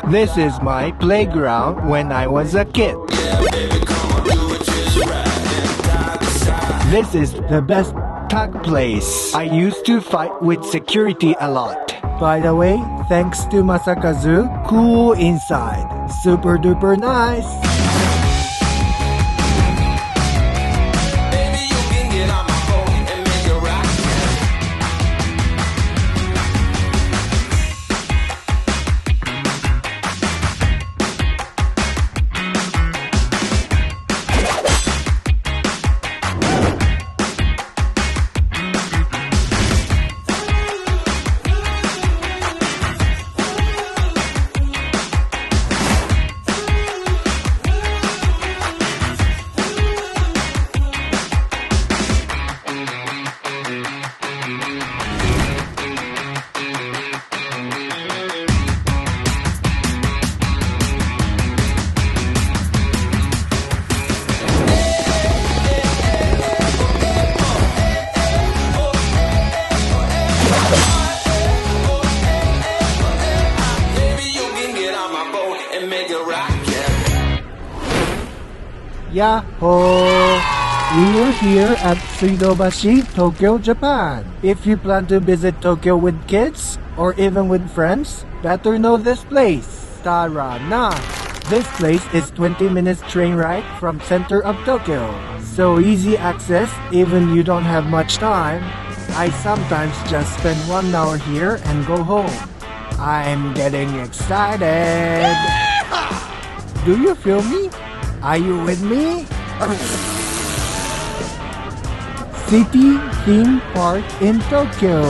This is my playground when I was a kid. This is the best tag place. I used to fight with security a lot. By the way, thanks to Masakazu, cool inside. Super duper nice. Yahoo! We are here at SUIDOUBASHI, Tokyo, Japan. If you plan to visit Tokyo with kids or even with friends, better know this place. Tara na! This place is 20 minutes train ride from center of Tokyo. So easy access even you don't have much time. I sometimes just spend 1 hour here and go home. I'm getting excited. Do you feel me? Are you with me? City theme park in Tokyo.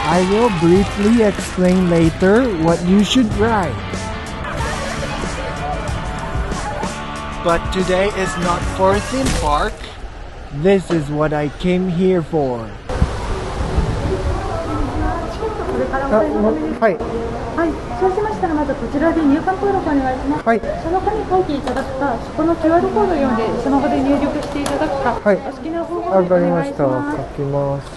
I will briefly explain later what you should ride. But today is not for theme park. This is what I came here for. はい。はい、そうしましたらまずこちらで入館登録お願いします。はい。その紙書いていただくか、そこの QR コードを読んでスマホで入力していただくか、はい、お好きな方法でお願いします。書きます。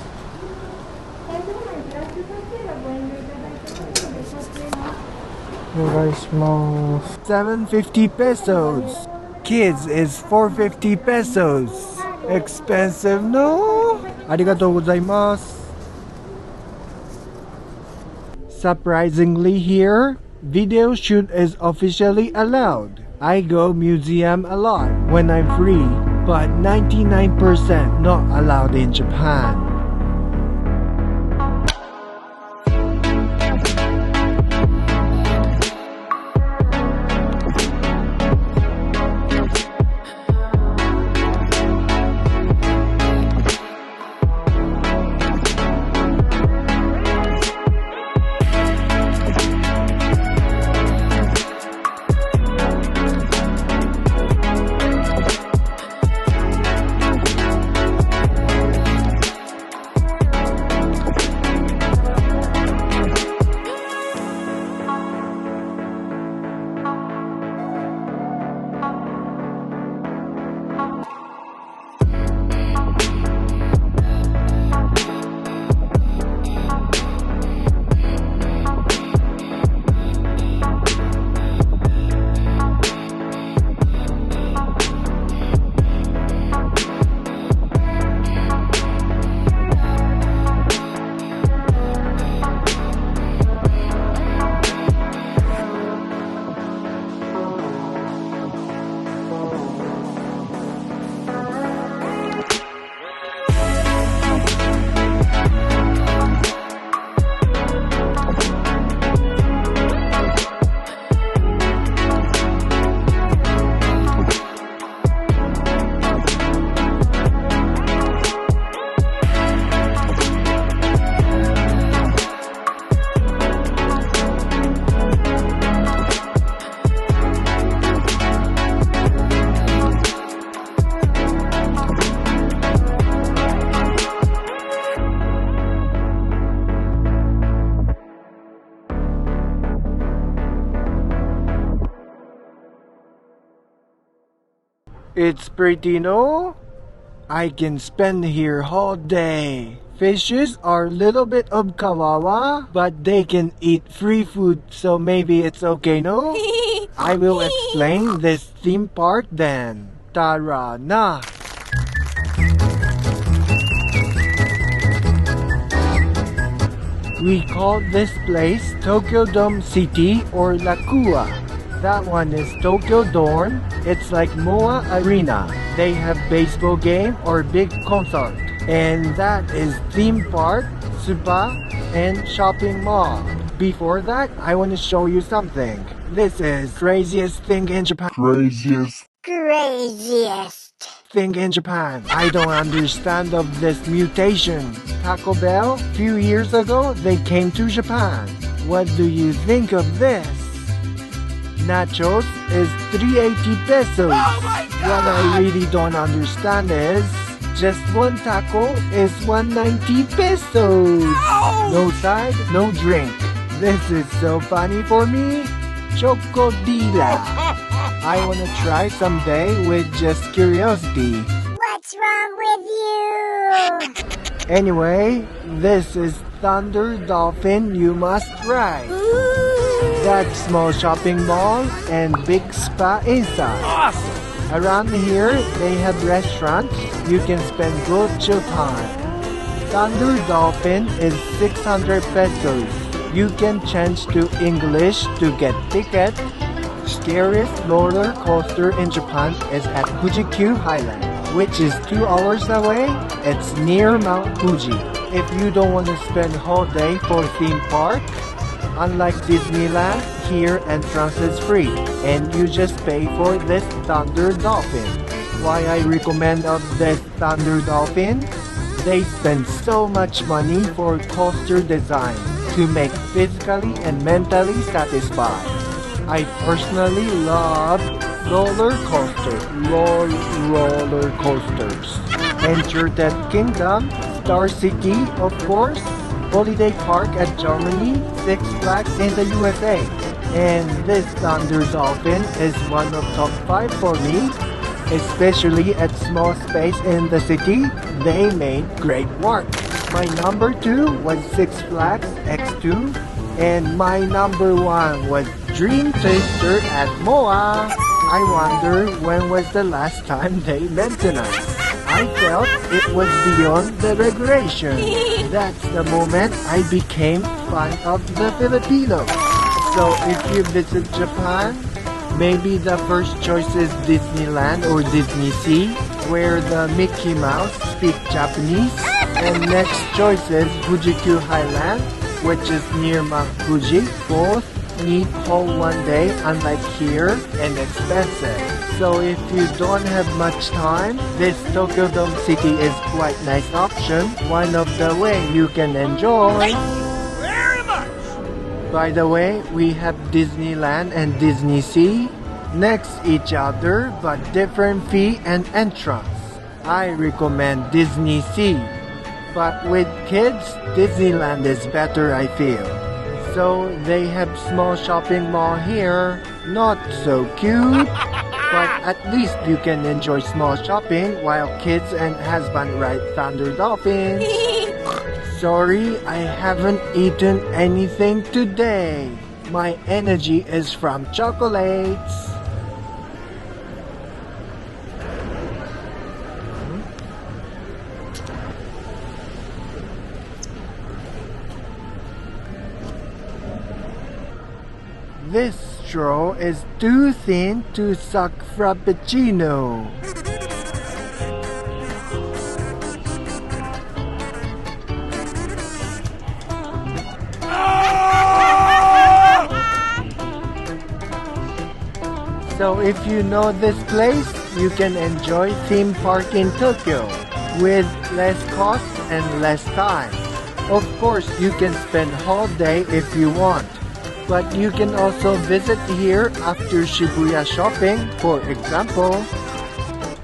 お願いします。750 pesos. Kids is 450 pesos. Expensive, no? ありがとうございます。Surprisingly here, video shoot is officially allowed. I go museum a lot when I'm free, but 99% not allowed in Japan. It's pretty, no? I can spend here all day. Fishes are a little bit of kawawa, but they can eat free food, so maybe it's okay, no? I will explain this theme park then. Tara na! We call this place Tokyo Dome City or LaQua. That one is Tokyo Dome. It's like MOA Arena. They have baseball game or big concert. And that is theme park, spa, and shopping mall. Before that, I want to show you something. This is craziest thing in Japan. Craziest Thing in Japan. I don't understand of this mutation. Taco Bell, few years ago, they came to Japan. What do you think of this? Nachos is 380 pesos. What I really don't understand is just one taco is 190 pesos. No side, no drink. This is so funny for me. Chocodila. I wanna try someday with just curiosity. What's wrong with you? Anyway, this is Thunder Dolphin you must try. That small shopping mall and big spa inside. Awesome! Around here, they have restaurants. You can spend good chill time. Thunder Dolphin is 600 pesos. You can change to English to get ticket. Scariest roller coaster in Japan is at Fuji-Q Highland, which is 2 hours away. It's near Mount Fuji. If you don't want to spend whole day for theme park, unlike Disneyland, here entrance is free and you just pay for this Thunder Dolphin. Why I recommend of this Thunder Dolphin? They spend so much money for coaster design to make physically and mentally satisfied. I personally love roller coasters. Enchanted Kingdom, Star City, of course, Holiday Park at Germany, Six Flags in the USA. And this Thunder Dolphin is one of top 5 for me, especially at small space in the city. They made great work. My number 2 was Six Flags X2, and my number 1 was Dream Taster at MOA. I wonder when was the last time they maintenance. I felt it was beyond the regulation. That's the moment I became fan of the Filipinos. So if you visit Japan, maybe the first choice is Disneyland or Disney Sea, where the Mickey Mouse speak Japanese. And next choice is Fuji-Q Highland, which is near Mount Fuji. Both need whole one day, unlike here, and expensive. So if you don't have much time, this Tokyo Dome City is quite nice option. One of the way you can enjoy. Thank you very much! By the way, we have Disneyland and Disney Sea next each other, but different fee and entrance. I recommend Disney Sea, but with kids, Disneyland is better, I feel. So they have small shopping mall here, not so cute, but at least you can enjoy small shopping while kids and husband ride Thunder Dolphin. Sorry, I haven't eaten anything today. My energy is from chocolates. This straw is too thin to suck Frappuccino. So if you know this place, you can enjoy theme park in Tokyo with less cost and less time. Of course, you can spend whole day if you want. But you can also visit here after Shibuya shopping, for example.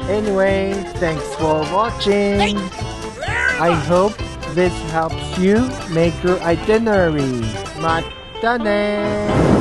Anyway, thanks for watching. I hope this helps you make your itinerary. Mata ne!